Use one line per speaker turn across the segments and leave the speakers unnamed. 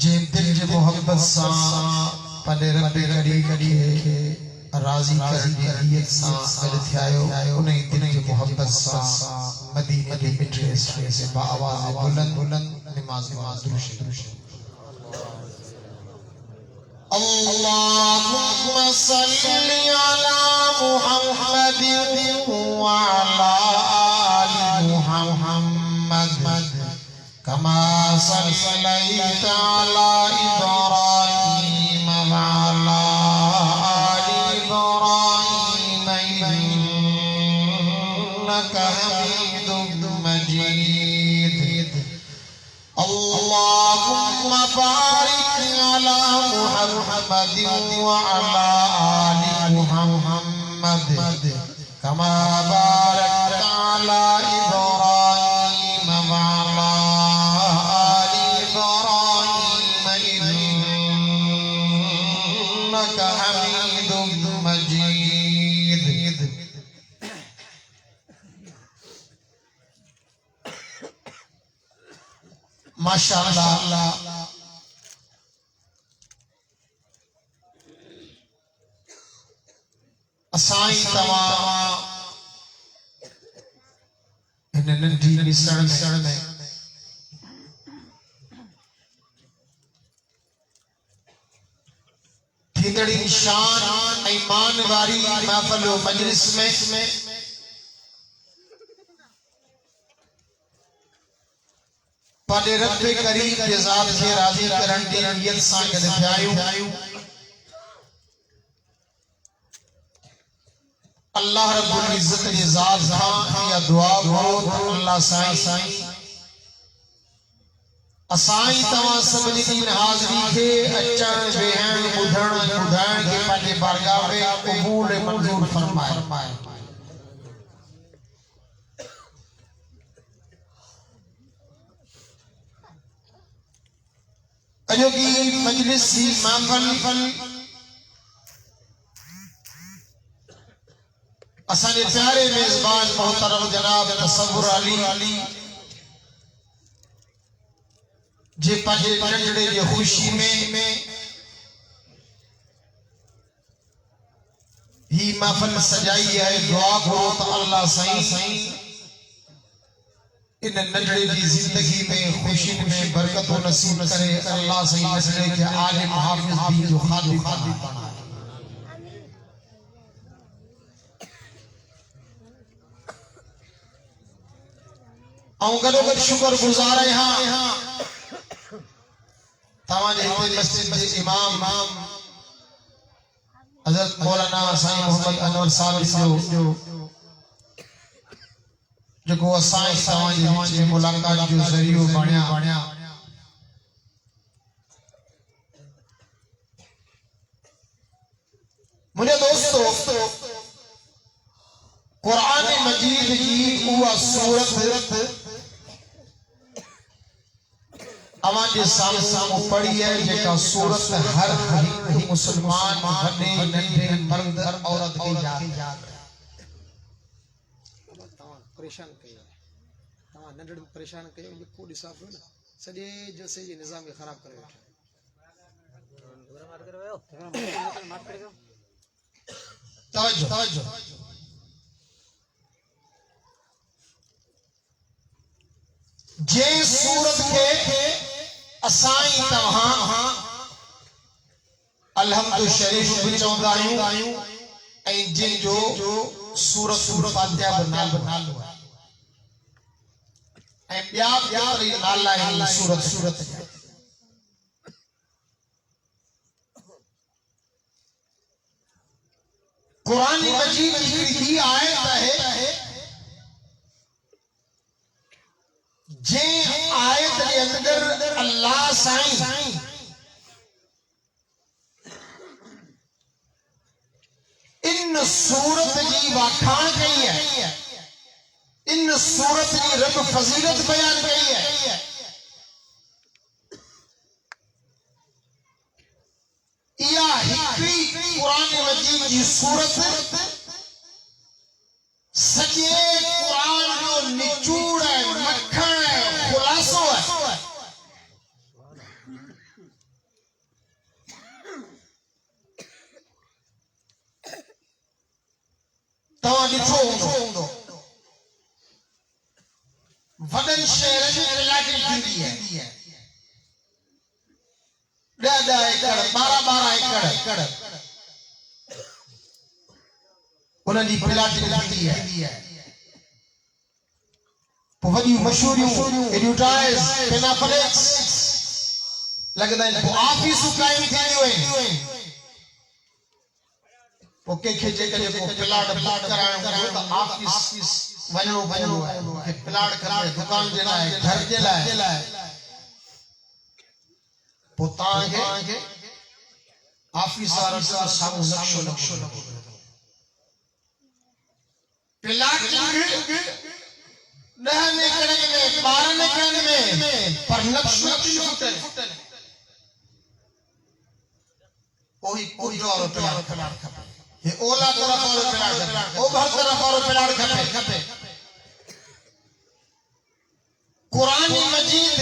जे दिल जे मोहब्बत सा पने रब करी करी राजी करने नियत सा गल थियायो उन्हें दिल जे मोहब्बत सा मदीने के मिठे से बा आवाज बुलंद बुलंद अल्लाहुम्मा सल्ली अला मुहम्मद व अला आलि मुहम्मद कमा सल्लैता अला इब्राहीम व अला आलि इब्राहीम इन्नका हमीदुम मजीद अल्लाहुम्मा बारिक अला मुहम्मद व अला आलि मुहम्मद कमा बारकता अला इब्राहीम व अला आलि इब्राहीम इन्नका हमीदुम मजीद। माशाअल्लाह असाई तवा इन नंढी निसण में थींदड़ी शान ईमान वारी महफिल मजलिस में पाने रब करीम के ज़ात से राज़ी करन दी नियत सां गद थियायूं। अल्लाह रब्बुल इज्जत जी ज़ात खां या दुआ करो अल्लाह साईं असाई तवा सभिनी दी हाज़री खे अचण वेहण ॿुधण ॿुधाइण के पाने बारगाह में क़बूल मंजूर फरमाए। अजोगी मजलिस की महफिल असांजे प्यारे मेज़बान मोहतरम जनाब तसव्वुर अली जे पंहिंजे नंढड़े जी खुशी में ही महफिल सजाई है। दुआ करो तो अल्लाह साईं इन नंढड़े की जिंदगी में खुशी में बरकत नसीब करे। अल्लाह सही नंढड़े के आलिम हाफिज भी जो खादी बनाए। आऊं गलो गल शुक्र गुजार हां तवा जे हिते मस्जिद के इमाम हजरत मौलाना साईं मोहम्मद अनवर साहब जो जो असाई तवा जी मुलाकात जो जरियो बणिया। मुझे दोस्तों कुरान मजीद की उहा सूरत अवां जे सामने पढ़ी है जेका सूरत हर मुसलमान वॾे नंढे मर्द औरत की याद
परेशान कयो तव्हां नंढड़े परेशान कयो को ॾिसां पियो न सॼे जलसे जे निज़ाम खे ख़राब करे वेठो।
तवज्जो जे सूरत के असाई तव्हां अलहम्दु शरीफ भी चवंदा आहियूं ऐं जिन जो सूरत फातिहा नालो ऐं ॿिया नाला आहिनि सूरत कुरान मजीद की आयत है जे आयत के अंदर अल्लाह साईं इन सूरत की वाखाण कई है। इन सूरत की रब फजीलत बयान कई है। या हिकड़ी कुरान मजीद की सूरत सजे कुरान जो निचोड़ है, मक्खन है, खुलासो है। तव्हां ॾिठो हूंदो वॾनि शहरनि प्लाटिंग थींदी है 10 एकड़ 12 एकड़ उन्हनि जी प्लाटिंग थींदी है पोइ वॾियूं मशहूरियूं एडवर्टाइज़ पेनाफ्लेक्स लॻंदा आहिनि पोइ ऑफिसूं क़ाइमु थींदियूं आहिनि पोइ कंहिंखे जेकॾहिं को प्लाट बुक कराइणो हुजे त ऑफिस वञणो पवंदो आहे मूंखे प्लाट खपे दुकान जे लाइ घर जे लाइ पोइ तव्हांखे ऑफिस वारनि सां साम्हूं नक्शो लॻो प्लाटिंग 10 एकड़ में 12 एकड़ में पर नक्शो फुटल कोई वारो प्लाट खपे ये ओला तरफ वारो प्लाट खपे ओभर तरफ वारो प्लाट खपे कुरान मजीद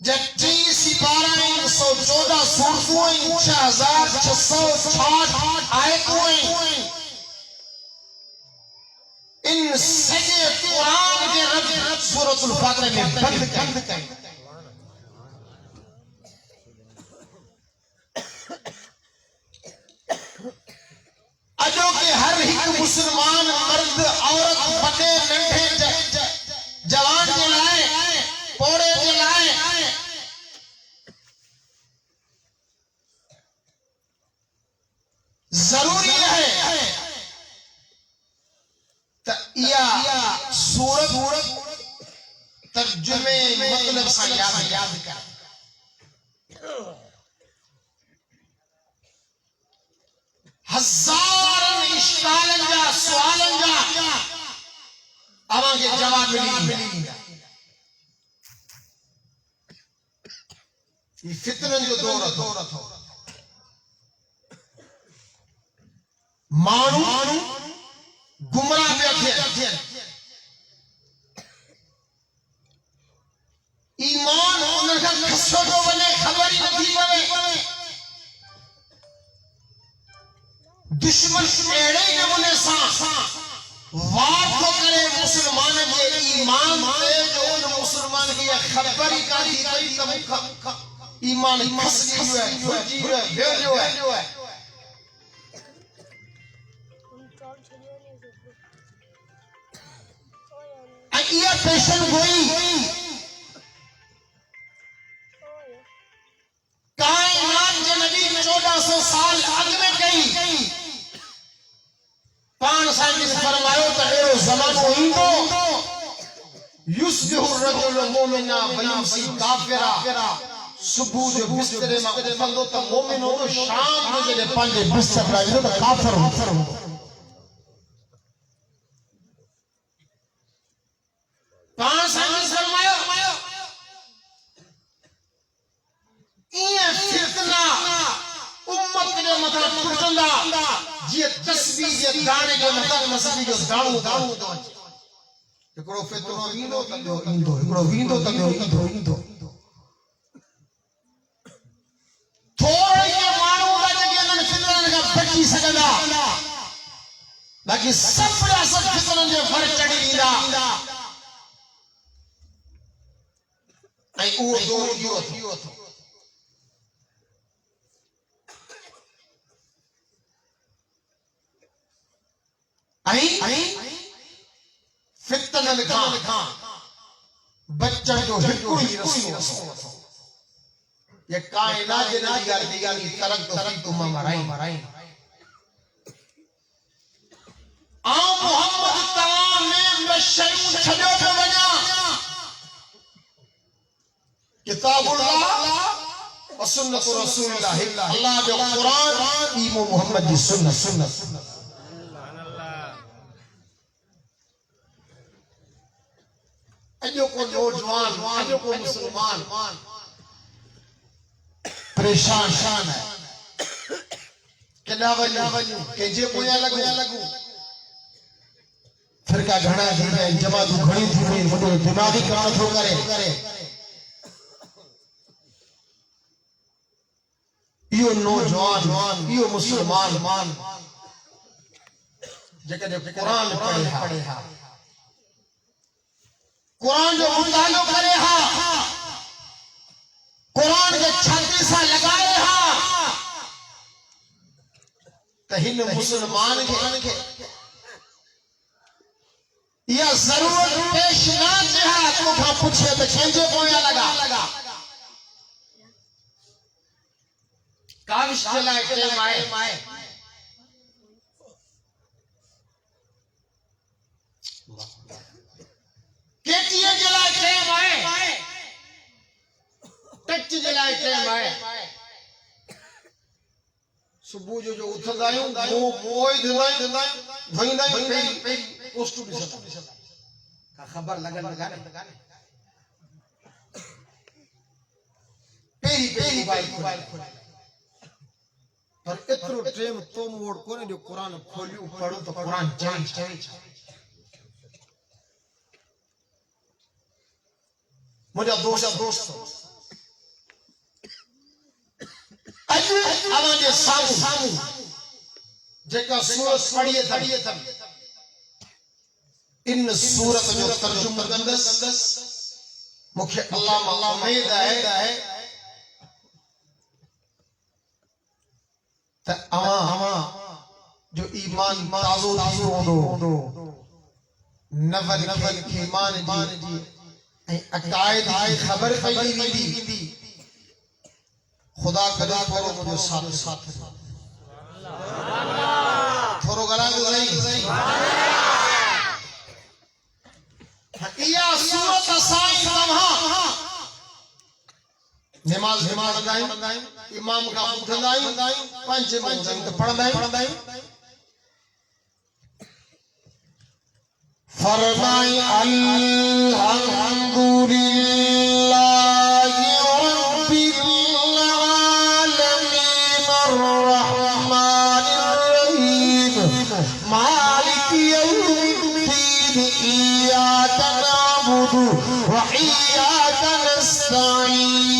जब 30 सिपारा 114 सूरतों 6660 आयतों इन सजे कुरान के रब सूरतुल फातिहा में बंद कर अजो के हर एक मुसलमान मर्द औरत बड़े नंढे जवान के लाए पोड़े के लाए जरूरी है या सूरत तर्जुमे मतलब से याद कर हजार इश्कालन जा सवालन जा अवांखे जवाब मिली ये फितरन जो दौर अथो मानू गुमराह पे थियन ईमान उनखे खसो थो वञे ख़बर ई नथी पवे दुश्मन अहिड़े नमूने सां वार थो करे मुसलमान जे ईमान ते जो उन मुसलमान खे ख़बर ई कान थी पई त मूंखां ईमान खस वियो आहे भुलिजी वियो आहे ये पेशन गोई कायनात जे नबी 1400 साल अॻु में कई पाण साईं फरमायो त अहिड़ो ज़मानो ईंदो युस्बिहु रजुल मोमिना वयुमसी काफिरा सुबुह जो बिस्तरे मां उथंदो त मोमिन हूंदो शाम जो जॾहिं पंहिंजे बिस्तर लाइ वेंदो त काफिर हूंदो पाण साईं फरमायो ये फितना उम्मत के मथा टुटंदा जे तस्बीह जे दाणे के मथा मस्ती जो दाणो तो अचे एकड़ो फितनो ईंदो त ॿियो ईंदो एकड़ो वींदो त ॿियो ईंदो थोरो ई माण्हू दा जेके इन्हनि फितननि खां बची सघंदा बाक़ी सभ फितननि जे फर चढ़ी ईंदा ऐं उहो दौर इहो अथो ऐं फितननि खां बचण जो हिकिड़ो ई रस्तो ये कायनात जे नबी ॻाल्हि तरक तो तुम मराई आऊं मोहम्मद तव्हां में शयूं छॾियो पियो वञा किताबुल्लाह व सुन्नत रसूलुल्लाह अल्लाह जो कुरान ईमो मोहम्मद जी सुन्नत अजो को नौजवान अजो को मुसलमान परेशान है केॾा वञूं कंहिंजे पोयां लॻूं फिरका घणा थी विया आहिनि जमातूं घणियूं थी वियूं मुंहिंजो दिमाग़ी कमु नथो करे इहो नौजवान इहो मुसलमान जेकॾहिं क़ुरान पढ़े हा कुरान जो मुतालो करे हा कुरान के छाती सा लगाए हा त हिन मुसलमान के या जरूरत पेश ना थिया तो खां पुछे त कंहिंजे पोयां लगा काविश जे लाइ टाइम आहे केटीअ जे लाइ टाइम आहे टच जे लाइ टाइम आहे सुबुह जो उथंदा आहियूं मोए धंदा धोईंदा आहियूं पहिरीं पोस्ट ॾिसंदा का ख़बर लॻल कान्हे पहिरीं मोबाइल खोले पर एतिरो टाइम तो मूं वटि कोन्हे जो क़ुरान खोलियूं पढ़ूं त क़ुरान चवे मुंहिंजा दोस्त अॼु अवांजे साम्हूं जेका सूरत पढ़ी अथनि इन सूरत जो तर्जुमो कंदसि मूंखे अल्लाह उम्मीद आहे त अवां जो ईमान ताज़ो हूंदो नवर खे ईमान जी ऐं अकायद जी ख़बर पइजी वेंदी खुदा करे थोरो मुंहिंजो साथ थोरो ॻाल्हायो सही इहा सूरत असां तव्हां नमाज़ पढ़ंदा आहियूं इमाम खां पुछंदा आहियूं पंज मिंट पढ़ंदा आहियूं फरमाई अल्हम्दुलिल्लाहि रब्बिल आलमीन अर्रहमानिर रहीम मालिक यौमिद्दीन इय्याका नअबुदु व इय्याका नस्तईन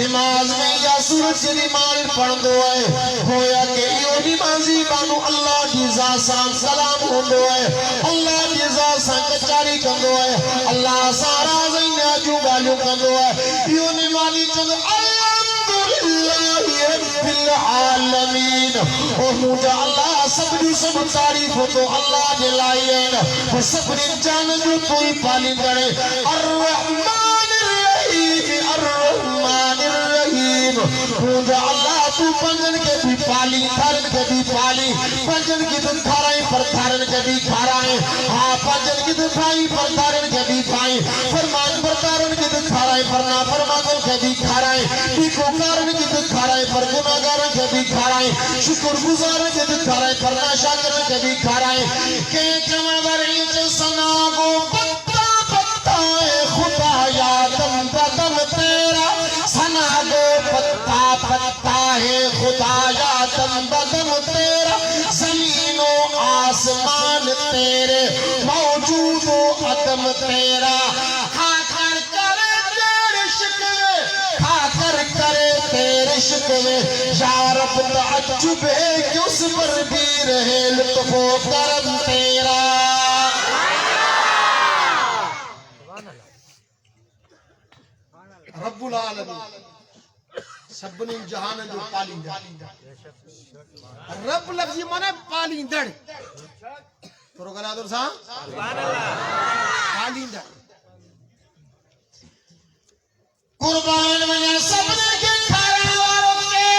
नमाज में या सूरत जी नमाज पढ़ंदो है होया के यो नमाजी बानो अल्लाह जी ज़ात सां सलाम होंदो है अल्लाह जी ज़ात सां कचारी कंदो है अल्लाह सारा ज़िंदा जो गालियो कंदो है यो नमाजी चंद अल्हम्दुलिल्लाहि रब्बिल आलमीन ओ मुझा अल्लाह सब जी सब तारीफ तो अल्लाह जे लाई है सब जान जो कोई पाली करे अर्रहमानिर रहीम मुझा अल्लाह तू पंजन के भी पाली थारन के भी पाली पंजन की तो खाराई पर थारन के भी खाराई हां पंजन की तो खाई पर थारन के भी खाई फरमान पर थारन की तो खाराई पर ना फरमान के भी खाराई को कारण की तो खाराई पर गुनाहगार के भी खाराई शुक्रगुजार के तो खाराई पर ना शाकिर के भी खाराई के कमर इंच सना को पत्ता पत्ता खुदा या दम बदम तेरा सना गो पत्ता पत्ता है खुदा या दम बदम तेरा ज़मीनो आसमान तेरे मौजूद अदम तेरा खाकर करे तेरे शिकवे खाकर करे तेरे शिकवे या रब तअज्जुब है कि उस पर भी रहे लुत्फ़ व करम तेरा रब्बुल आलमीन सबनी जहान जो पालींदा रब लफ्ज़ माने पालींदड़ थोरो गला दो सा सुभान अल्लाह पालींदड़ कुर्बान में सबने के खाने वालों के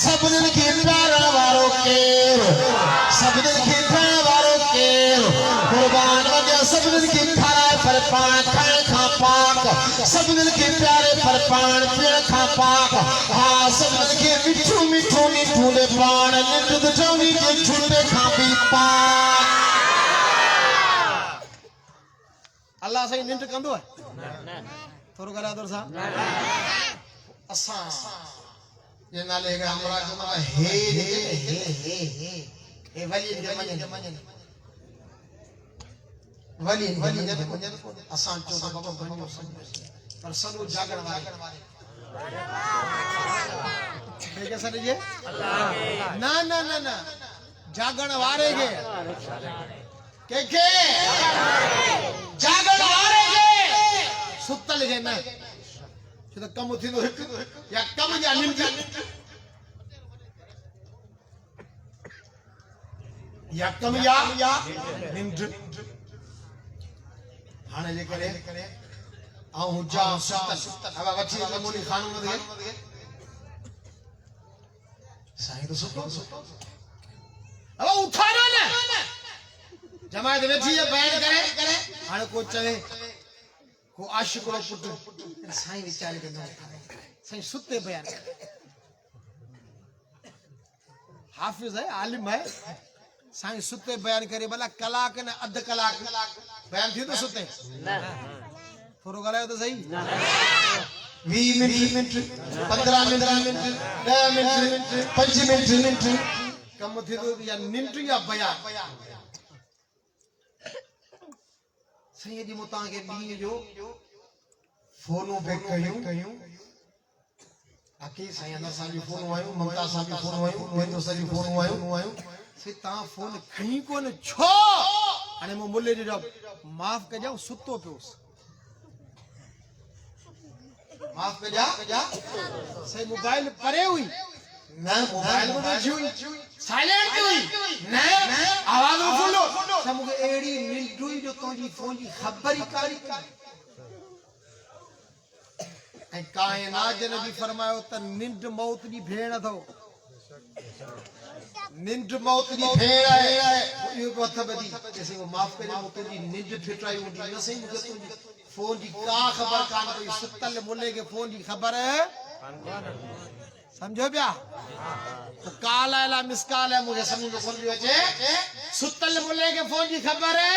सबने के प्यार वालों के सबने के खाने वालों के कुर्बान में सबने के खाने पर पान खाए खा पाक सबने के प्यारे पर पान पिया खा पाक हाँ सबने के मिठू मिठू मिठू ने पान नित जौनी के झूठे खा भी पाक
साईं निंड कंदो है थोरो ॻाल्हाए थोरो सा
असां ये नाले का हमरा को मां हे वली असां चो तो बाबा बणियो पर सॼो जागण वारे
के सॾे जे ना ना ना ना जागण वारे के
जागण वारे के
सुतल के न छो त कम थींदो हिकु या कम या निंड या कम या निंड हाणे जे करे आऊं जा सुतल अब वठी नमूनी खानून दे साईं तो सुतो अब उठारो न जमात बैठी है बैठ करे हाणे को चवे को आशिको पुट साईं विचारे के साईं सुते बयान हाफिज है आलिम है साईं सुते बयान करे भला कलाक न अध कलाक बयान थी तो सुते थोरो ॻाल्हायो तो सही
20 मिनट 15 मिनट 10 मिनट 5 मिनट
कम थी तो या निंड या बयान सही जी मुता के डी जो फोनों पे कयूं आके सही अंदर साजी फोन आयो ममता साजी फोन आयो वेंदो साजी फोन आयो से ता फोन खई कोन छो हाने मो मुल्ले डी माफ कजाओ सुतो पियोस माफ कजा से मोबाइल परे हुई ना मोबाइल में बैठी हुई साइलेंट हुई ना आवाज में फुलो सब मुके एड़ी निंड हुई जो तोजी फोन जी खबर ही कारी ऐं कायनात ने भी फरमायो त निंड मौत दी भेण थो निंड मौत दी भेण है यो बात बदी जैसे वो माफ करे मुके जी निंड फिटाई उठी न सही मुके तुजी फोन जी का खबर कान कोई सुतल मुल्ले के फोन जी खबर है समझो पिया तो काल आला मिस काल है मुझे समझ में कोन अचे सुतल मुल्ले के फोन जी खबर है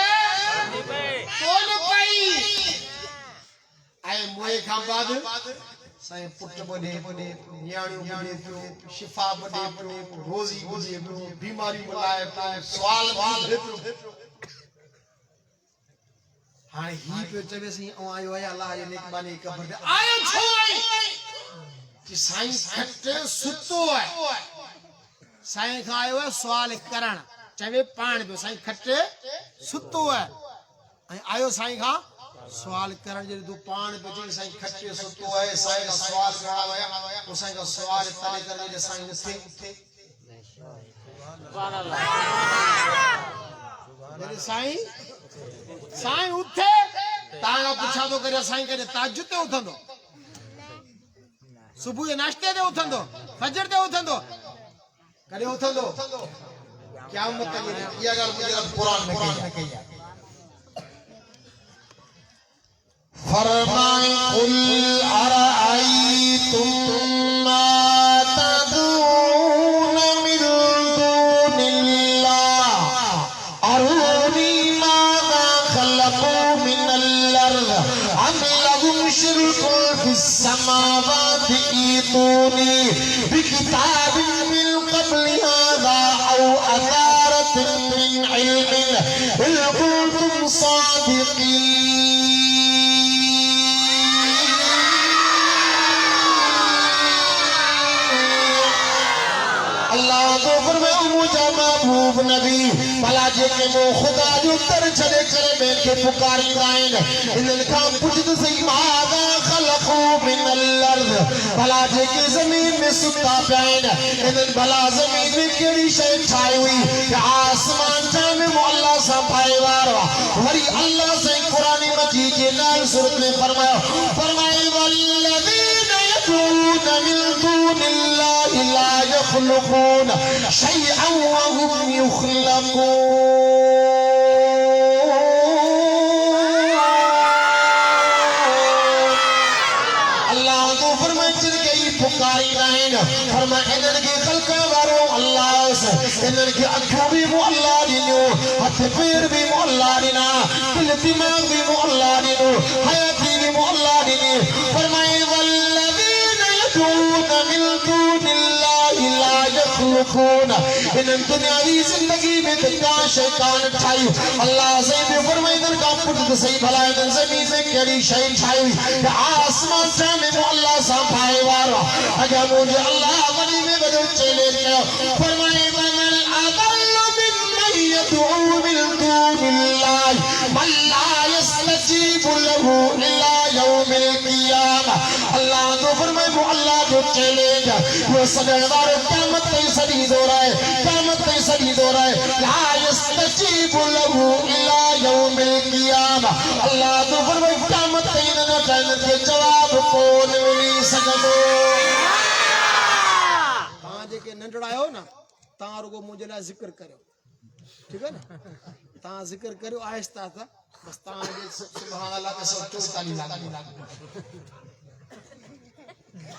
कोन पई आए मोए खां बाद साईं पुट बने न्याणियूं बने पियो शिफा बने पियो रोज़ी बुझे पियो बीमारी बुलाए पियो सवाल पियो हाणे ही पियो चवे सी ऐं आयो आहे अल्लाह जे नेकबानी क़बर ते आयो छो आई कि साईं खटे सुतो है साईं खां आयो है सवाल करण चवे पाण पियो साईं खटे सुतो है ऐं आयो साईं खां सवाल करण जे तू पाण पे जी साईं खटे सुतो है साईं का सवाल करणा वया ओ साईं का सवाल तले करे जे साईं उठे सुभान अल्लाह मेरे साईं उठे ताणा पुछा तो करे साईं करे ताजुद ते उठंदो सुबह के नाश्ते ते उठंदो फजर ते उठंदो करे उठंदो क़यामत के लिए ये अगर मुझे कुरान में कही
फरमाए कुल अराइतुम मा तदून मिन दूनिल्लाह अरूनी माज़ा खलक़ू मिनल अर्ज़ अम लहुम शुरकुन फिस समावाति ईतूनी बिकिताबिन मिन क़ब्लि हाज़ा औ असारतिन मिन इल्मिन इन कुंतुम सादिक़ीन नबी भला जेके मो खुदा जो तर छड़े करे में के पुकारींदा आहिनि इन्हनि खां पुछ त सही माज़ा खलक़ू मिनल अर्ज़ भला जेके ज़मीन में सुता पिया आहिनि इन्हनि भला ज़मीन में कहिड़ी शइ ठाही हुई आसमान जामे अल्लाह सां ठाहे वारो वरी अल्लाह साईं क़ुरान मजीद जे नाल सूरत में फरमाए वल्लज़ीन यदून मिन दूनिल्लाहि ला यख़्लुक़ून शैअन व हुम अल्लाह तो फरमाए जिनके पुकारी नाइन फरमाए इन्हनि खे ख़ल्क़ वारो अल्लाह इन्हनि खे अखियूं भी अल्लाह ॾिनियो हथ पैर भी अल्लाह दिना दिल दिमाग भी अल्लाह दिनो हयाती भी अल्लाह दिने फरमाए वल्लज़ीना यदूना मिन दूनिल्लाहि ला यखलुकून इन दुनियावी जिंदगी में तेरा शैतान ठाई अल्लाह से भी फरमाइदन का पुट सही भलाई दिन जमीन से केड़ी शै ठाई आसमान से में अल्लाह संभाए वाला अगर मुझे अल्लाह वली में बदल चले गया फरमाए वमन अदल्लु मिम्मन यदऊ मिन दूनिल्लाह मन ला यस्तजीबु लहू इला यौमिल क़ियामह अल्लाह तो फरमाए वो अल्लाह जो चलेगा वो सदैवार क़यामत तक सदी दो रहा है क़यामत तक सदी दो रहा है ला यस्तजीबु लहू इला यौमिल क़ियामह अल्लाह तो फरमाए क़यामत तक न टाइम के जवाब कोन मिली सकदो
तहां जेके नंढड़ा आयो ना तहां रुगो मुंहिंजे लाइ ज़िक्र करियो ठीक है ना तहां ज़िक्र करियो आहिस्ता आहिस्ता बस तहां जे सुभान अल्लाह पे सब 44 लाख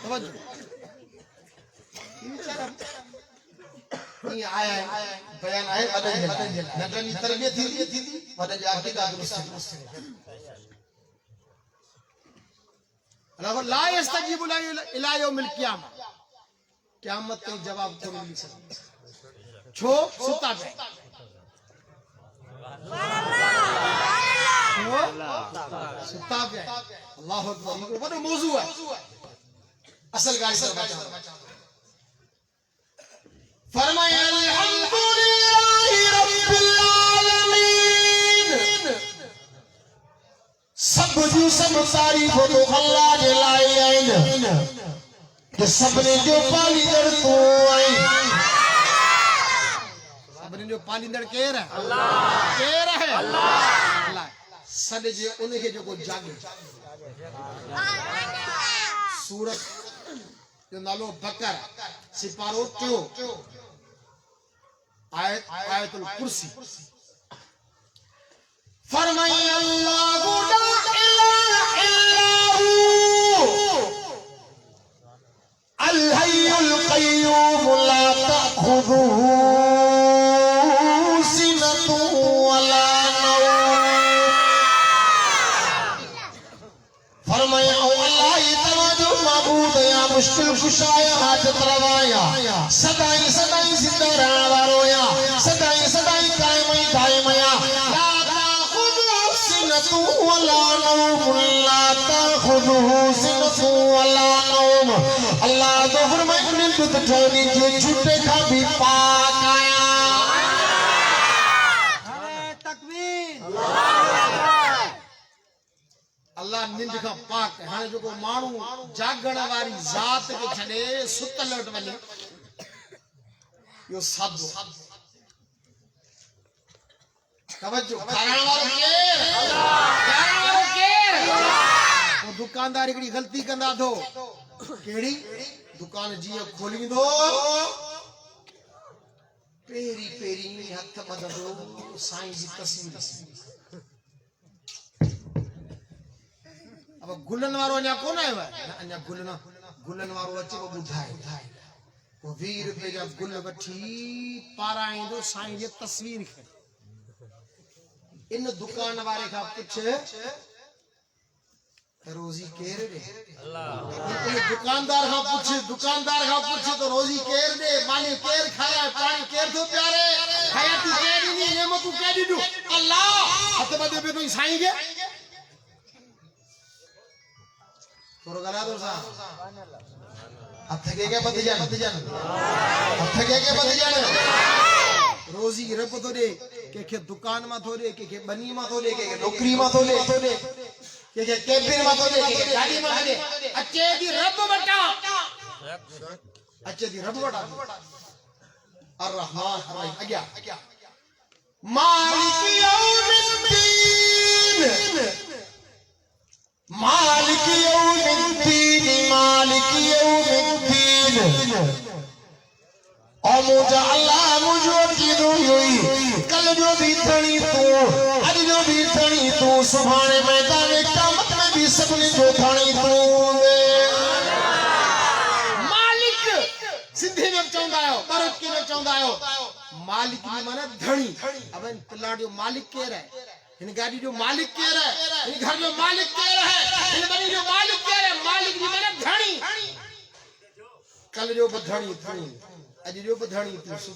तवज्जो ये आया बयान है वडन जे नंढनि तरबियत थी वडन जे अक़ीदा दुरुस्त अल्लाह ला यस्तजीबु इला यौमिल क़ियामह क़यामत के जवाब को मिल सके छो सुता पे सुता पे अल्लाह अकबर ये बड़ा मौजू है असल गाड़ी से बचा फरमाए अल्हम्दुलिल्लाहि रब्बिल आलमीन सब जो सब तारीफ तो अल्लाह के लाए आइन कि सबने जो पालींदड़ तू आई सबने जो पालींदड़ केर है अल्लाह सद जे उनके जो को जागे सूरत जो नालो बकर सिपारो क्यों आयतुल कुर्सी फरमाए अल्लाहु ला इलाहा इल्लहु अल हय्युल क़य्यूम ला तअखुज़ुहु सिनतुन वला नौम फरमाए अल्लाह तवाजो माबूद या मुश्किल कुशाया हाजत रवाया सदाई सदाई जिंदा रहने वालो या सदाई सदाई कायम या ला ताखुज़ुहु सिनतुन वला नौम ला ताखुज़ुहु सिनतुन वला नौम अल्लाह तो फरमाए निंद ठोनी जे छुटे खा भी पाक आया तकबीर अल्लाह निंद का पाक है हां जो को मानू जागण वाली जात के छडे सुतल वट वने यो साधु तवज्जो करण वालो के वो दुकानदार एकड़ी गलती कंदा थो केड़ी दुकान जी खोली दो पेरी पेरी हथ बदलो साईं जी तस्वीर अब गुलन वारो अञा कोन आयो आहे अञा गुलन वारो अचे वो बुधाए वो 20 रुपए जा गुल वठी पाराईंदो साईं जी तस्वीर खे इन दुकान वारे का पुछ रोजी केर दे अल्लाह दुकानदार का पूछ तो रोजी केर दे मानी केर खाया पानी केर तो प्यारे हयाती केर दी नेमत केर दी अल्लाह हथ बदे पे तो साईं के तोरो गला दो सा हथ के बद जान हथ के बद जान रोजी रब तो दे के दुकान मा तो दे के बनी मा तो दे के नौकरी मा तो दे के केबिन मा तो दे के गाड़ी मा दे अच्छे दी रब बटा अर्रहमान अर्रहीम आज्ञा मालिक यौमिद्दीन और मुझे अल्लाह मुझे की दो हुई कल जो भी थनी तू आज जो भी थनी तू सुभाने मैदान क़यामत में भी सबने जो थनी तू मालिक सिद्ध सिंधी में चवंदा आहियो बरोचकी में चवंदा आहियो मालिक जी माने धणी अब इन प्लाट जो मालिक केर है इन गाड़ी जो मालिक केर है इन घर जो मालिक केर है इन बनी जो मालिक केर है मालिक जी माने धणी कल जो बधणी थी अज जो बधणी थी